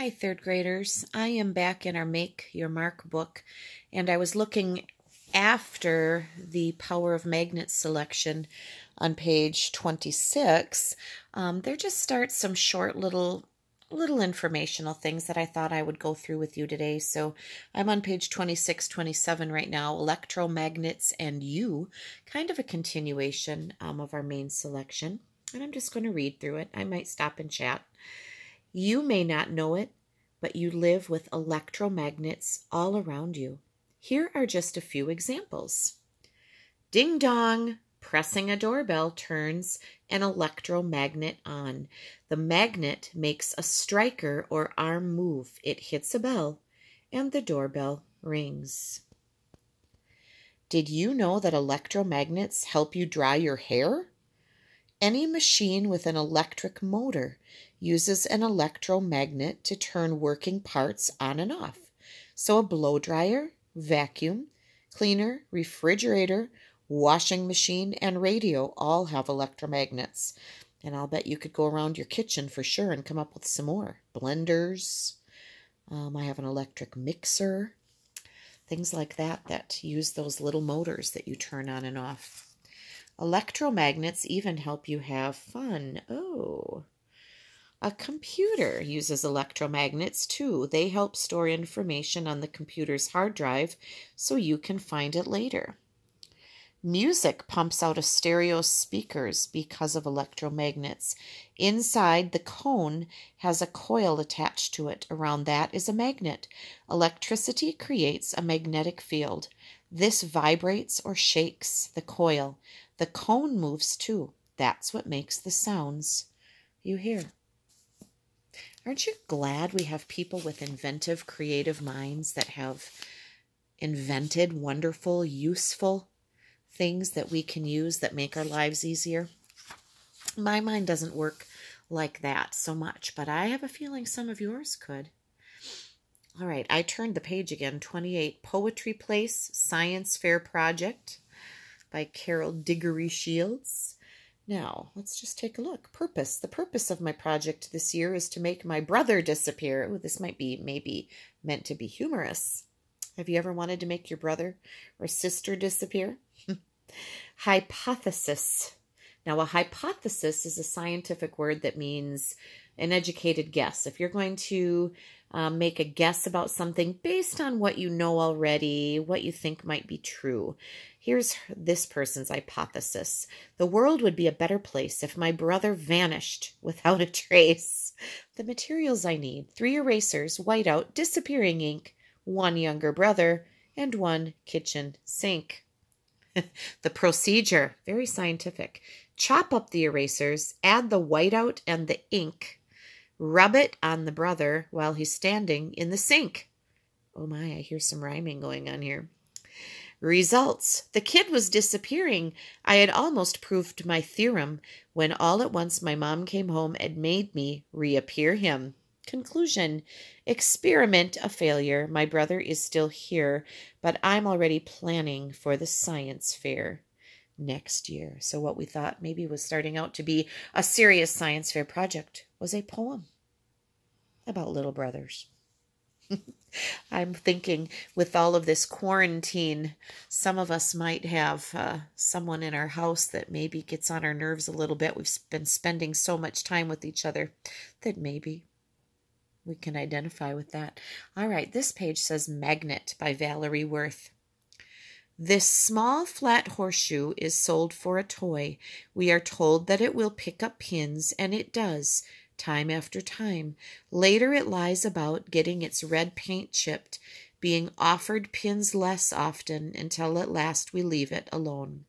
Hi, third graders. I am back in our Make Your Mark book, and I was looking after the Power of Magnets selection on page 26. There just starts some short little informational things that I thought I would go through with you today. So I'm on page 26, 27 right now, electromagnets and you, kind of a continuation of our main selection. And I'm just going to read through it. I might stop and chat. You may not know it, but you live with electromagnets all around you. Here are just a few examples. Ding dong! Pressing a doorbell turns an electromagnet on. The magnet makes a striker or arm move. It hits a bell, and the doorbell rings. Did you know that electromagnets help you dry your hair? Any machine with an electric motor uses an electromagnet to turn working parts on and off. So a blow dryer, vacuum, cleaner, refrigerator, washing machine, and radio all have electromagnets. And I'll bet you could go around your kitchen for sure and come up with some more. Blenders. I have an electric mixer. Things like that use those little motors that you turn on and off. Electromagnets even help you have fun. Oh, a computer uses electromagnets too. They help store information on the computer's hard drive so you can find it later. Music pumps out of stereo speakers because of electromagnets. Inside, the cone has a coil attached to it. Around that is a magnet. Electricity creates a magnetic field. This vibrates or shakes the coil. The cone moves too. That's what makes the sounds you hear. Aren't you glad we have people with inventive, creative minds that have invented wonderful, useful things that we can use that make our lives easier? My mind doesn't work like that so much, but I have a feeling some of yours could. All right, I turned the page again. 28, Poetry Place Science Fair Project by Carol Diggory Shields. Now, let's just take a look. Purpose. The purpose of my project this year is to make my brother disappear. Ooh, this might be maybe meant to be humorous. Have you ever wanted to make your brother or sister disappear? Hypothesis. Now, a hypothesis is a scientific word that means an educated guess. If you're going to make a guess about something based on what you know already, what you think might be true. Here's this person's hypothesis. The world would be a better place if my brother vanished without a trace. The materials I need: 3 erasers, whiteout, disappearing ink, 1 younger brother, and 1 kitchen sink. The procedure, very scientific. Chop up the erasers, add the whiteout and the ink, rub it on the brother while he's standing in the sink. Oh my, I hear some rhyming going on here. Results. The kid was disappearing. I had almost proved my theorem when all at once my mom came home and made me reappear him. Conclusion. Experiment a failure. My brother is still here, but I'm already planning for the science fair next year. So what we thought maybe was starting out to be a serious science fair project was a poem about little brothers. I'm thinking with all of this quarantine, some of us might have someone in our house that maybe gets on our nerves a little bit. We've been spending so much time with each other that maybe we can identify with that. All right, this page says Magnet by Valerie Worth. This small flat horseshoe is sold for a toy. We are told that it will pick up pins, and it does, time after time. Later it lies about getting its red paint chipped, being offered pins less often until at last we leave it alone.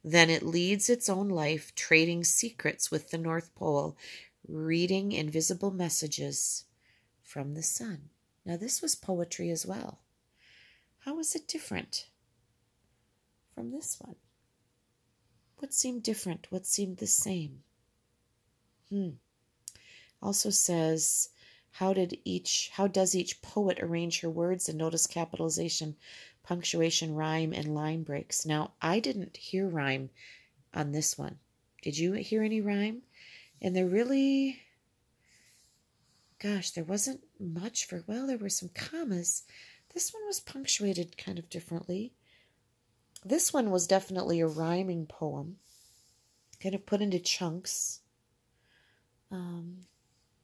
Then it leads its own life, trading secrets with the North Pole, reading invisible messages from the sun. Now this was poetry as well. How was it different from this one? What seemed different? What seemed the same? Also says, how does each poet arrange her words? And notice capitalization, punctuation, rhyme, and line breaks. Now, I didn't hear rhyme on this one. Did you hear any rhyme? And they're really Gosh, there wasn't much for, well, there were some commas. This one was punctuated kind of differently. This one was definitely a rhyming poem, kind of put into chunks.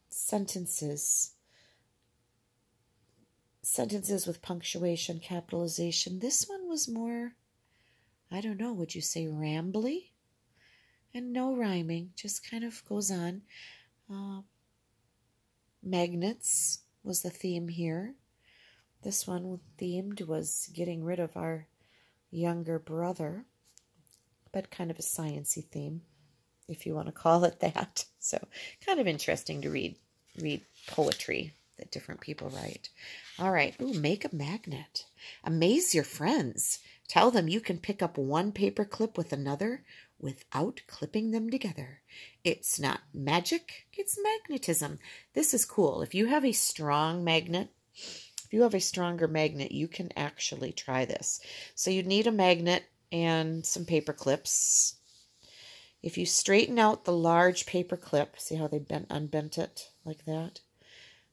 Sentences with punctuation, capitalization. This one was more, I don't know, would you say rambly? And no rhyming, just kind of goes on. Magnets was the theme here. This one themed was getting rid of our younger brother, but kind of a sciencey theme, if you want to call it that. So kind of interesting to read poetry that different people write. All right. Ooh, make a magnet. Amaze your friends. Tell them you can pick up one paper clip with another without clipping them together. It's not magic, it's magnetism. This is cool. If you have a strong magnet, if you have a stronger magnet, you can actually try this. So you'd need a magnet and some paper clips. If you straighten out the large paper clip, see how they unbent it like that?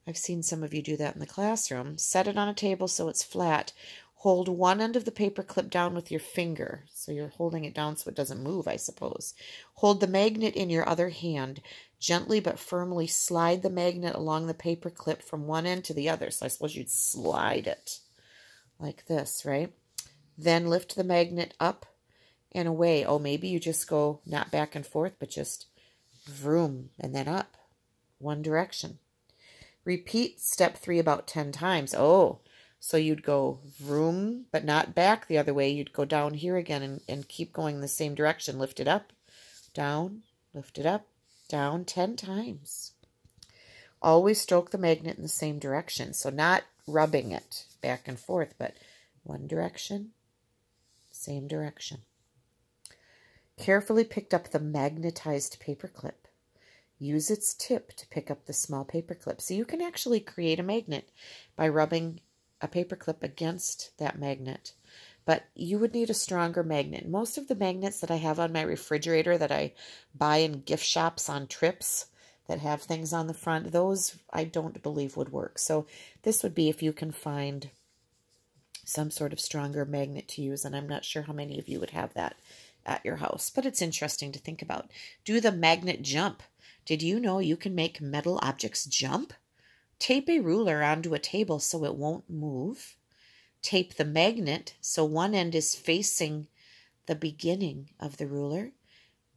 I've seen some of you do that in the classroom. Set it on a table so it's flat. Hold one end of the paper clip down with your finger. So you're holding it down so it doesn't move, I suppose. Hold the magnet in your other hand. Gently but firmly slide the magnet along the paper clip from one end to the other. So I suppose you'd slide it like this, right? Then lift the magnet up and away. Oh, maybe you just go not back and forth, but just vroom and then up. One direction. Repeat step 3 about 10 times. Oh, so you'd go vroom, but not back the other way. You'd go down here again and keep going the same direction. Lift it up, down, lift it up, down 10 times. Always stroke the magnet in the same direction. So not rubbing it back and forth, but one direction, same direction. Carefully picked up the magnetized paper clip. Use its tip to pick up the small paper clip. So you can actually create a magnet by rubbing a paper clip against that magnet. But you would need a stronger magnet. Most of the magnets that I have on my refrigerator that I buy in gift shops on trips that have things on the front, those I don't believe would work. So this would be if you can find some sort of stronger magnet to use, and I'm not sure how many of you would have that at your house. But it's interesting to think about. Do the magnet jump. Did you know you can make metal objects jump? Tape a ruler onto a table so it won't move. Tape the magnet so one end is facing the beginning of the ruler.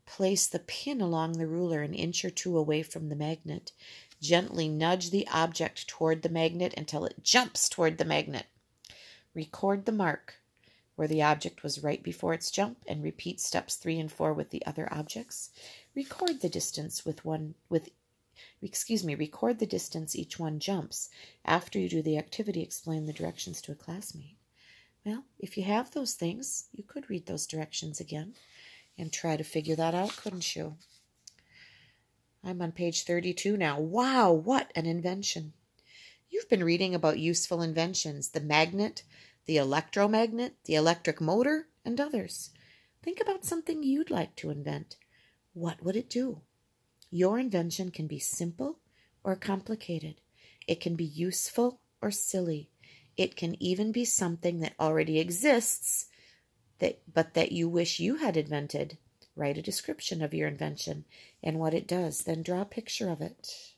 Place the pin along the ruler an inch or 2 away from the magnet. Gently nudge the object toward the magnet until it jumps toward the magnet. Record the mark where the object was right before its jump and repeat steps 3 and 4 with the other objects. Record the distance record the distance each one jumps. After you do the activity, explain the directions to a classmate. Well, if you have those things, you could read those directions again and try to figure that out, couldn't you? I'm on page 32 now. Wow, what an invention. You've been reading about useful inventions, the magnet, the electromagnet, the electric motor, and others. Think about something you'd like to invent. What would it do? Your invention can be simple or complicated. It can be useful or silly. It can even be something that already exists, but that you wish you had invented. Write a description of your invention and what it does. Then draw a picture of it.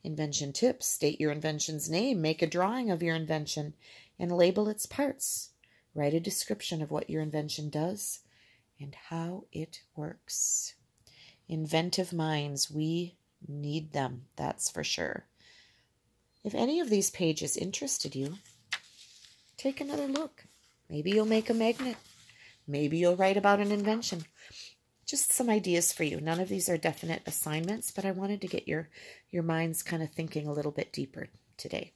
Invention tips. State your invention's name. Make a drawing of your invention and label its parts. Write a description of what your invention does and how it works. Inventive minds, we need them, that's for sure. If any of these pages interested you, take another look. Maybe you'll make a magnet. Maybe you'll write about an invention. Just some ideas for you. None of these are definite assignments, but I wanted to get your minds kind of thinking a little bit deeper today.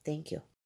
Thank you.